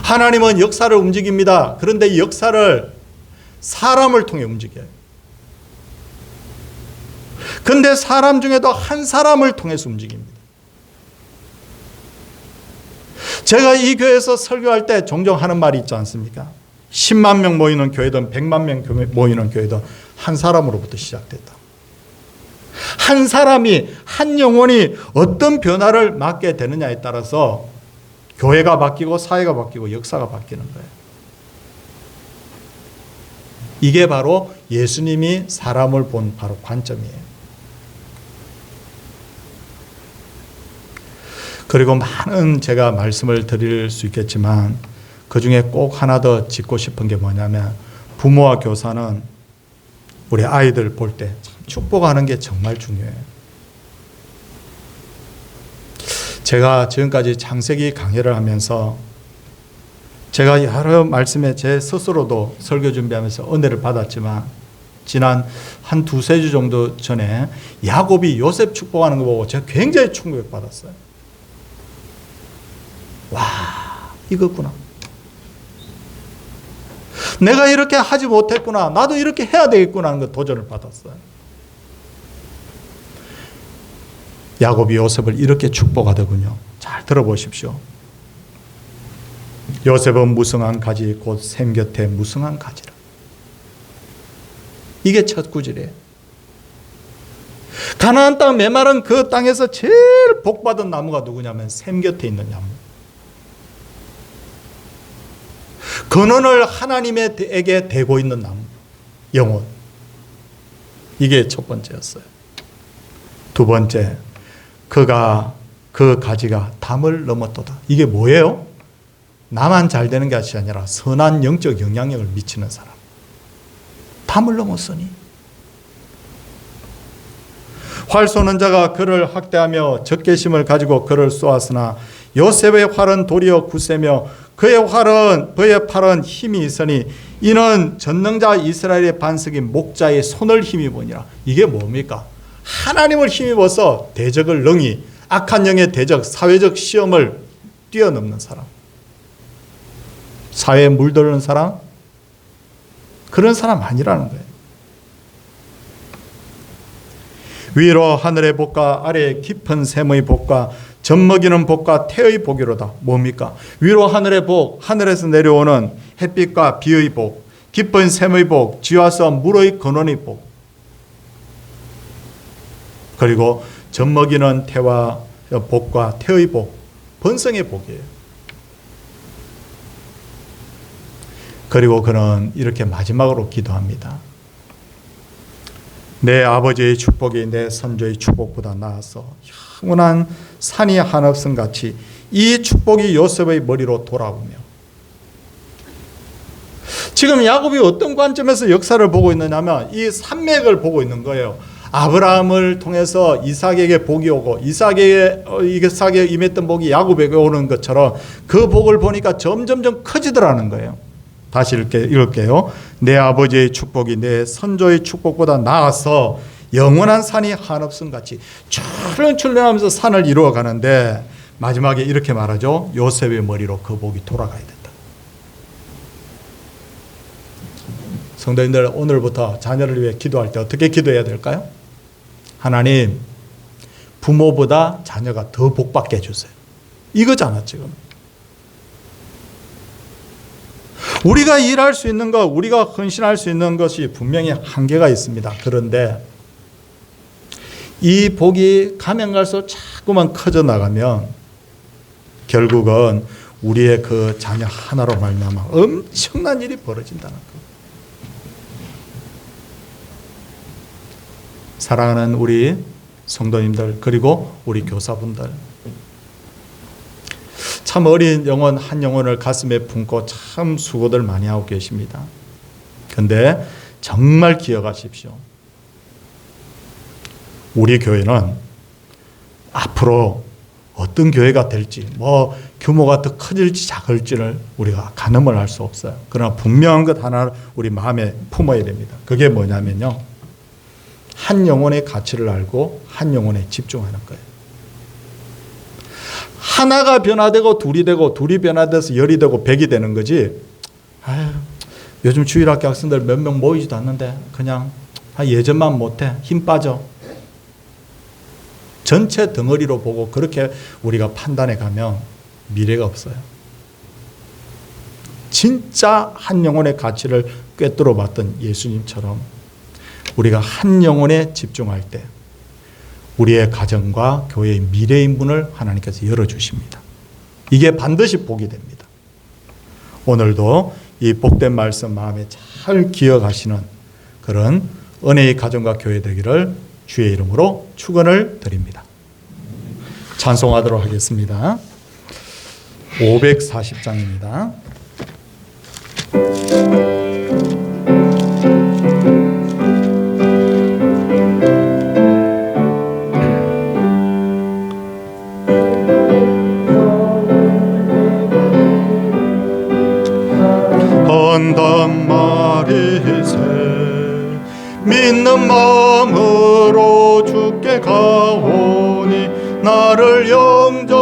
하나님은 역사를 움직입니다. 그런데 이 역사를 사람을 통해 움직여요. 근데 사람 중에도 한 사람을 통해서 움직입니다. 제가 이 교회에서 설교할 때 종종 하는 말이 있지 않습니까? 10만 명 모이는 교회든 100만 명 모이는 교회든 한 사람으로부터 시작됐다. 한 사람이, 한 영혼이 어떤 변화를 맞게 되느냐에 따라서 교회가 바뀌고 사회가 바뀌고 역사가 바뀌는 거예요. 이게 바로 예수님이 사람을 본 바로 관점이에요. 그리고 많은 제가 말씀을 드릴 수 있겠지만 그 중에 꼭 하나 더 짚고 싶은 게 뭐냐면 부모와 교사는 우리 아이들 볼 때 축복하는 게 정말 중요해요. 제가 지금까지 창세기 강의를 하면서 제가 여러 말씀에 제 스스로도 설교 준비하면서 은혜를 받았지만 지난 한 두세 주 정도 전에 야곱이 요셉 축복하는 거 보고 제가 굉장히 충격을 받았어요. 와, 이거구나. 내가 이렇게 하지 못했구나. 나도 이렇게 해야 되겠구나 하는 거 도전을 받았어요. 야곱이 요셉을 이렇게 축복하더군요. 잘 들어보십시오. 요셉은 무성한 가지 곧 샘 곁에 무성한 가지라. 이게 첫 구절이에요. 가나안 땅 메마른 그 땅에서 제일 복받은 나무가 누구냐면 샘 곁에 있는 나무. 근원을 하나님에게 대고 있는 나무, 영혼. 이게 첫 번째였어요. 두 번째, 그 가지가 담을 넘었도다. 이게 뭐예요? 나만 잘 되는 것이 아니라 선한 영적 영향력을 미치는 사람. 담을 넘었으니. 활 쏘는 자가 그를 학대하며 적개심을 가지고 그를 쏘았으나 요셉의 활은 도리어 굳세며 그의 팔은 힘이 있으니 이는 전능자 이스라엘의 반석인 목자의 손을 힘입으니라. 이게 뭡니까? 하나님을 힘입어서 대적을 능히 악한 영의 대적, 사회적 시험을 뛰어넘는 사람. 사회에 물들는 사람? 그런 사람 아니라는 거예요. 위로 하늘의 복과 아래에 깊은 샘의 복과 젖먹이는 복과 태의 복이로다. 뭡니까? 위로 하늘의 복, 하늘에서 내려오는 햇빛과 비의 복, 기쁜 샘의 복, 쥐와서 물의 근원의 복, 그리고 젖먹이는 태와 복과 태의 복, 번성의 복이에요. 그리고 그는 이렇게 마지막으로 기도합니다. 내 아버지의 축복이 내 선조의 축복보다 나아서 영원한 산이 한없음 같이 이 축복이 요셉의 머리로 돌아오며, 지금 야곱이 어떤 관점에서 역사를 보고 있느냐면 이 산맥을 보고 있는 거예요. 아브라함을 통해서 이삭에게 복이 오고 이삭에게 임했던 복이 야곱에게 오는 것처럼 그 복을 보니까 점점점 커지더라는 거예요. 다시 읽을게요. 내 아버지의 축복이 내 선조의 축복보다 나아서 영원한 산이 한없음 같이 출렁출렁하면서 산을 이루어 가는데, 마지막에 이렇게 말하죠. 요셉의 머리로 그 복이 돌아가야 된다. 성도님들, 오늘부터 자녀를 위해 기도할 때 어떻게 기도해야 될까요? 하나님, 부모보다 자녀가 더 복받게 해주세요. 이거잖아 지금. 우리가 일할 수 있는 것, 우리가 헌신할 수 있는 것이 분명히 한계가 있습니다. 그런데 이 복이 가면 갈수록 자꾸만 커져 나가면 결국은 우리의 그 자녀 하나로 말미암아 엄청난 일이 벌어진다는 것. 사랑하는 우리 성도님들, 그리고 우리 교사분들, 참 어린 영혼 한 영혼을 가슴에 품고 참 수고들 많이 하고 계십니다. 그런데 정말 기억하십시오. 우리 교회는 앞으로 어떤 교회가 될지, 규모가 더 커질지 작을지를 우리가 가늠을 할 수 없어요. 그러나 분명한 것 하나 우리 마음에 품어야 됩니다. 그게 뭐냐면요, 한 영혼의 가치를 알고 한 영혼에 집중하는 거예요. 하나가 변화되고 둘이 되고, 둘이 변화돼서 열이 되고 백이 되는 거지, 요즘 주일학교 학생들 몇 명 모이지도 않는데 그냥 예전만 못해, 힘 빠져, 전체 덩어리로 보고 그렇게 우리가 판단해 가면 미래가 없어요. 진짜 한 영혼의 가치를 꿰뚫어 봤던 예수님처럼 우리가 한 영혼에 집중할 때 우리의 가정과 교회의 미래의 문을 하나님께서 열어주십니다. 이게 반드시 복이 됩니다. 오늘도 이 복된 말씀 마음에 잘 기억하시는 그런 은혜의 가정과 교회 되기를 주의 이름으로 축원을 드립니다. 찬송하도록 하겠습니다. 540장입니다. 헌단 말이세 믿는 마음으로 주께 가오니 나를 영접하소서.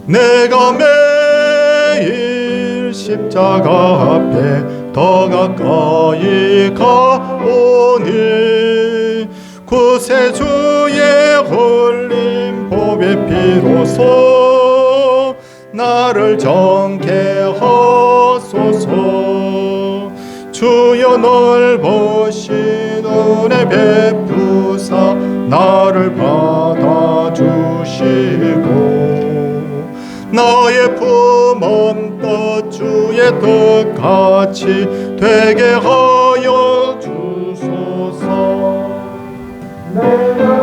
내가 매일 십자가 앞에 더 가까이 가오니 구세주의 흘린 보배 피로써 나를 정케 하소서. 주여 넓으신 은혜 베푸사 나를 받아주시고 나의 품은 뜻 주의 뜻같이 되게 하여 주소서. 내가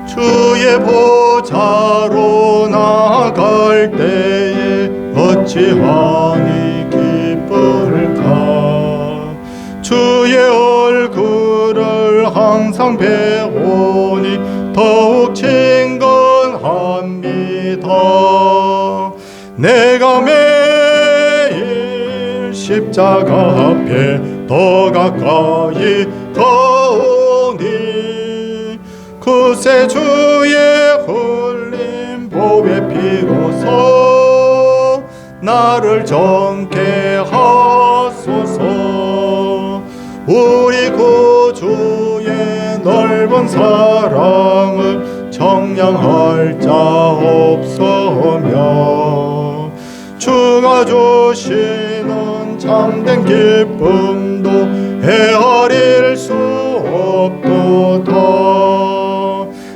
주의 보좌로 나갈 때에 어찌하니 기쁠까. 주의 얼굴을 항상 배우니 더욱 친근합니다. 내가 매일 십자가 앞에 더 가까이 가오니 구세주의 흘린 보 복의 피로서 나를 정케 하소서. 우리 구주의 넓은 사랑을 청량할 자 없으며 주가 주시는 참된 기쁨도 헤아릴 수 없도다.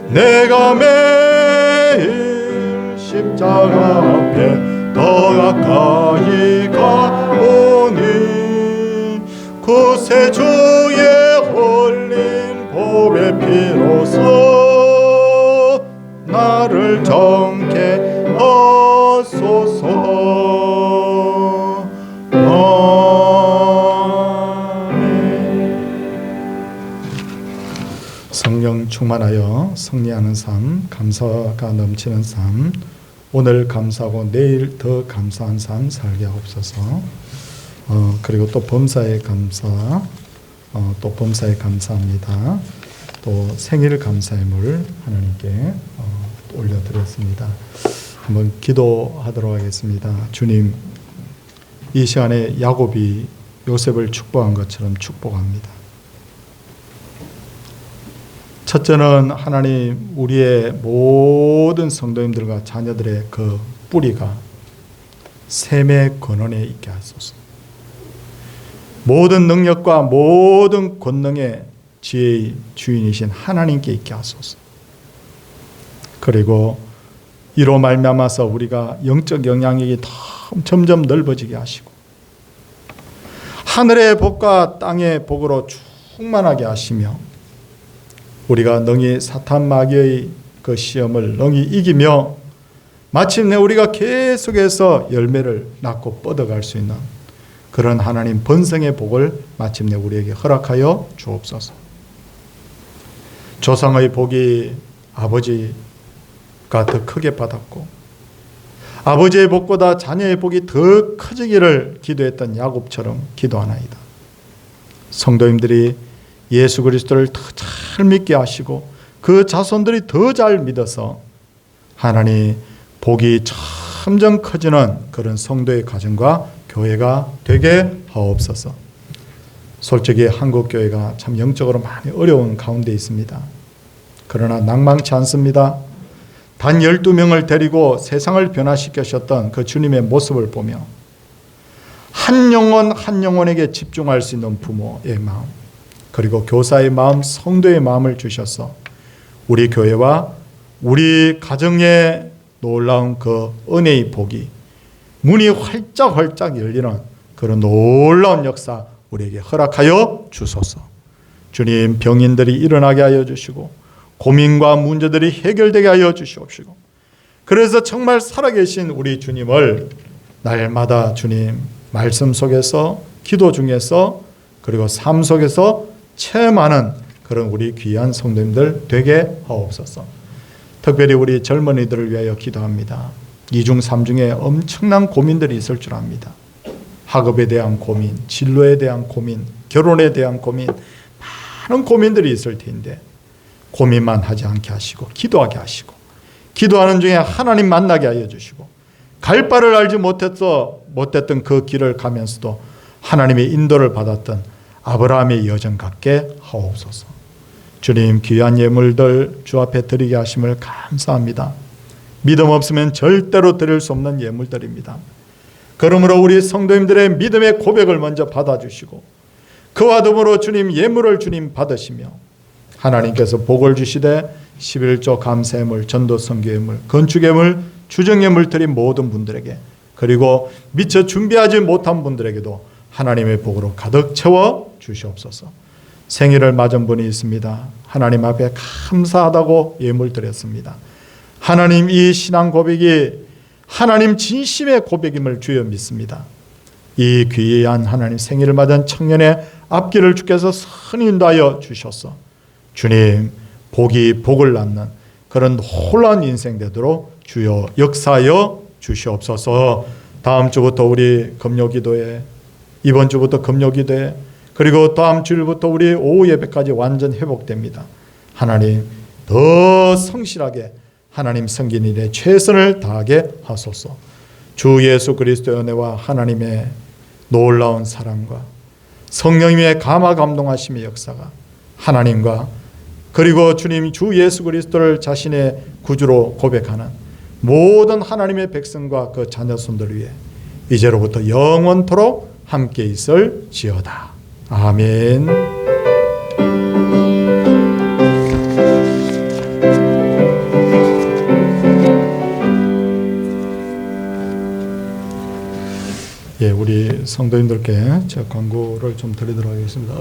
내가 매일 십자가 앞에 더 가까이 가오니 그새 주의 흘린 복의 피로서 나를 정케 하소서. 성령 충만하여 승리하는 삶, 감사가 넘치는 삶, 오늘 감사하고 내일 더 감사한 삶 살게 하옵소서. 그리고 또 범사에 감사, 또 범사에 감사합니다. 또 생일 감사의물 하나님께 올려드렸습니다. 한번 기도하도록 하겠습니다. 주님, 이 시간에 야곱이 요셉을 축복한 것처럼 축복합니다. 첫째는 하나님, 우리의 모든 성도님들과 자녀들의 그 뿌리가 샘의 근원에 있게 하소서. 모든 능력과 모든 권능의 지혜의 주인이신 하나님께 있게 하소서. 그리고 이로 말미암아서 우리가 영적 영향력이 점점 넓어지게 하시고 하늘의 복과 땅의 복으로 충만하게 하시며 우리가 능히 사탄 마귀의 그 시험을 능히 이기며 마침내 우리가 계속해서 열매를 낳고 뻗어갈 수 있는 그런 하나님 번성의 복을 마침내 우리에게 허락하여 주옵소서. 조상의 복이 아버지가 더 크게 받았고 아버지의 복보다 자녀의 복이 더 커지기를 기도했던 야곱처럼 기도하나이다. 성도님들이 예수 그리스도를 더 잘 믿게 하시고 그 자손들이 더 잘 믿어서 하나님 복이 점점 커지는 그런 성도의 가정과 교회가 되게 하옵소서. 솔직히 한국 교회가 참 영적으로 많이 어려운 가운데 있습니다. 그러나 낭망치 않습니다. 단 12명을 데리고 세상을 변화시키셨던 그 주님의 모습을 보며 한 영혼 한 영혼에게 집중할 수 있는 부모의 마음, 그리고 교사의 마음, 성도의 마음을 주셔서 우리 교회와 우리 가정에 놀라운 그 은혜의 복이 문이 활짝활짝 열리는 그런 놀라운 역사 우리에게 허락하여 주소서. 주님, 병인들이 일어나게 하여 주시고 고민과 문제들이 해결되게 하여 주시옵시고 그래서 정말 살아계신 우리 주님을 날마다 주님 말씀 속에서 기도 중에서 그리고 삶 속에서 체험하는 그런 우리 귀한 성도님들 되게 하옵소서. 특별히 우리 젊은이들을 위하여 기도합니다. 이중 삼중에 엄청난 고민들이 있을 줄 압니다. 학업에 대한 고민, 진로에 대한 고민, 결혼에 대한 고민, 많은 고민들이 있을 텐데 고민만 하지 않게 하시고 기도하게 하시고 기도하는 중에 하나님 만나게 하여 주시고 갈 바를 알지 못했던 그 길을 가면서도 하나님의 인도를 받았던 아브라함의 여정 같게 하옵소서. 주님, 귀한 예물들 주 앞에 드리게 하심을 감사합니다. 믿음 없으면 절대로 드릴 수 없는 예물들입니다. 그러므로 우리 성도님들의 믿음의 고백을 먼저 받아주시고 그와 더불어 주님 예물을 주님 받으시며 하나님께서 복을 주시되 11조 감사예물, 전도 선교예물, 건축예물, 주정예물 드린 모든 분들에게 그리고 미처 준비하지 못한 분들에게도 하나님의 복으로 가득 채워 주시옵소서. 생일을 맞은 분이 있습니다. 하나님 앞에 감사하다고 예물 드렸습니다. 하나님, 이 신앙 고백이 하나님 진심의 고백임을 주여 믿습니다. 이 귀한 하나님 생일을 맞은 청년의 앞길을 주께서 선히 인도하여 주셔서 주님 복이 복을 낳는 그런 놀라운 인생 되도록 주여 역사하여 주시옵소서. 다음 주부터 우리 금요기도회, 이번 주부터 금요기도회, 그리고 다음 주일부터 우리 오후 예배까지 완전 회복됩니다. 하나님 더 성실하게 하나님 섬기는 일에 최선을 다하게 하소서. 주 예수 그리스도의 은혜와 하나님의 놀라운 사랑과 성령님의 감화 감동하심의 역사가 하나님과 그리고 주님 주 예수 그리스도를 자신의 구주로 고백하는 모든 하나님의 백성과 그 자녀손들 위해 이제로부터 영원토록 함께 있을지어다. 아멘. 예, 우리 성도님들께 제가 광고를 좀 드리도록 하겠습니다.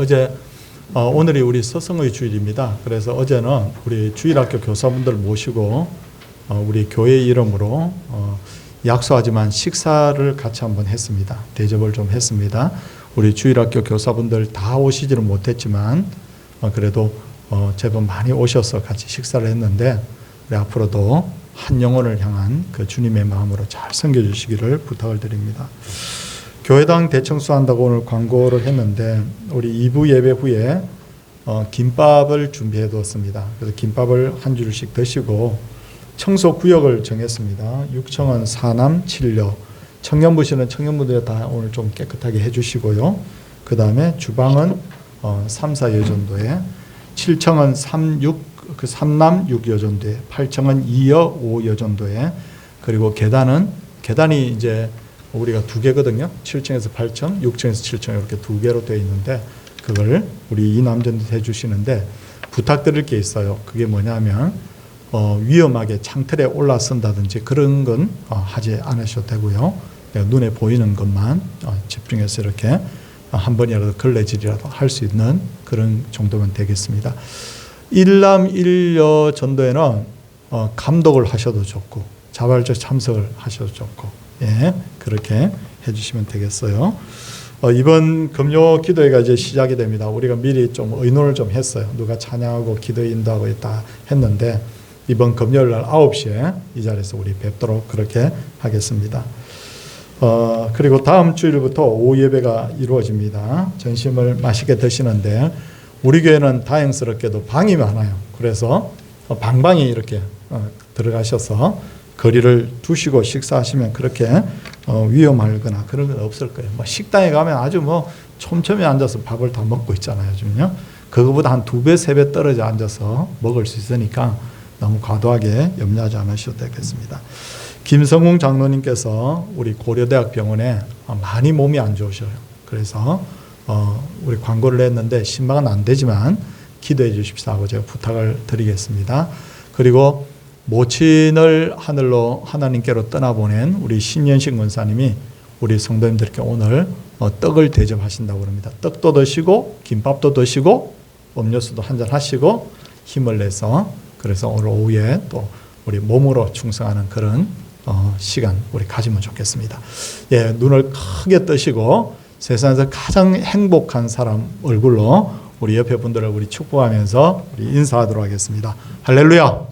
오늘이 우리 서성의 주일입니다. 그래서 어제는 우리 주일학교 교사분들 모시고 우리 교회 이름으로 약소하지만 식사를 같이 한번 했습니다. 대접을 좀 했습니다. 우리 주일학교 교사분들 다 오시지는 못했지만 그래도 제법 많이 오셔서 같이 식사를 했는데 우리 앞으로도 한 영혼을 향한 그 주님의 마음으로 잘 섬겨주시기를 부탁을 드립니다. 교회당 대청소한다고 오늘 광고를 했는데 우리 2부 예배 후에 김밥을 준비해 두었습니다. 그래서 김밥을 한 줄씩 드시고 청소 구역을 정했습니다. 6층은 4남 7녀, 청년부실은 청년분들이 다 오늘 좀 깨끗하게 해주시고요. 그 다음에 주방은 3, 4여전도에, 7층은 3남 6여전도에, 8층은 2여 5여전도에, 그리고 계단이 이제 우리가 두 개거든요. 7층에서 8층, 6층에서 7층 이렇게 두 개로 되어 있는데 그걸 우리 이남전도 해주시는데 부탁드릴 게 있어요. 그게 뭐냐면 위험하게 창틀에 올라선다든지 그런 건 하지 않으셔도 되고요. 눈에 보이는 것만 집중해서 이렇게 한 번이라도 걸레질이라도 할 수 있는 그런 정도면 되겠습니다. 1남 1여 전도에는 감독을 하셔도 좋고 자발적 참석을 하셔도 좋고 예, 그렇게 해주시면 되겠어요. 이번 금요 기도회가 이제 시작이 됩니다. 우리가 미리 좀 의논을 좀 했어요. 누가 찬양하고 기도 인도하고 다 했는데 이번 금요일 날 9시에 이 자리에서 우리 뵙도록 그렇게 하겠습니다. 그리고 다음 주일부터 오후 예배가 이루어집니다. 점심을 맛있게 드시는데 우리 교회는 다행스럽게도 방이 많아요. 그래서 방방이 이렇게 들어가셔서 거리를 두시고 식사하시면 그렇게 위험하거나 그런 건 없을 거예요. 식당에 가면 아주 촘촘히 앉아서 밥을 다 먹고 있잖아요. 요즘요. 그거보다 한 2배, 3배 떨어져 앉아서 먹을 수 있으니까 너무 과도하게 염려하지 않으셔도 되겠습니다. 김성웅 장로님께서 우리 고려대학 병원에 많이 몸이 안 좋으셔요. 그래서 우리 광고를 했는데 신방은 안 되지만 기도해 주십시오 하고 제가 부탁을 드리겠습니다. 그리고 모친을 하늘로 하나님께로 떠나보낸 우리 신현식 원사님이 우리 성도님들께 오늘 떡을 대접하신다고 합니다. 떡도 드시고 김밥도 드시고 음료수도 한잔 하시고 힘을 내서 그래서 오늘 오후에 또 우리 몸으로 충성하는 그런 시간 우리 가지면 좋겠습니다. 예, 눈을 크게 뜨시고 세상에서 가장 행복한 사람 얼굴로 우리 옆에 분들을 우리 축복하면서 우리 인사하도록 하겠습니다. 할렐루야.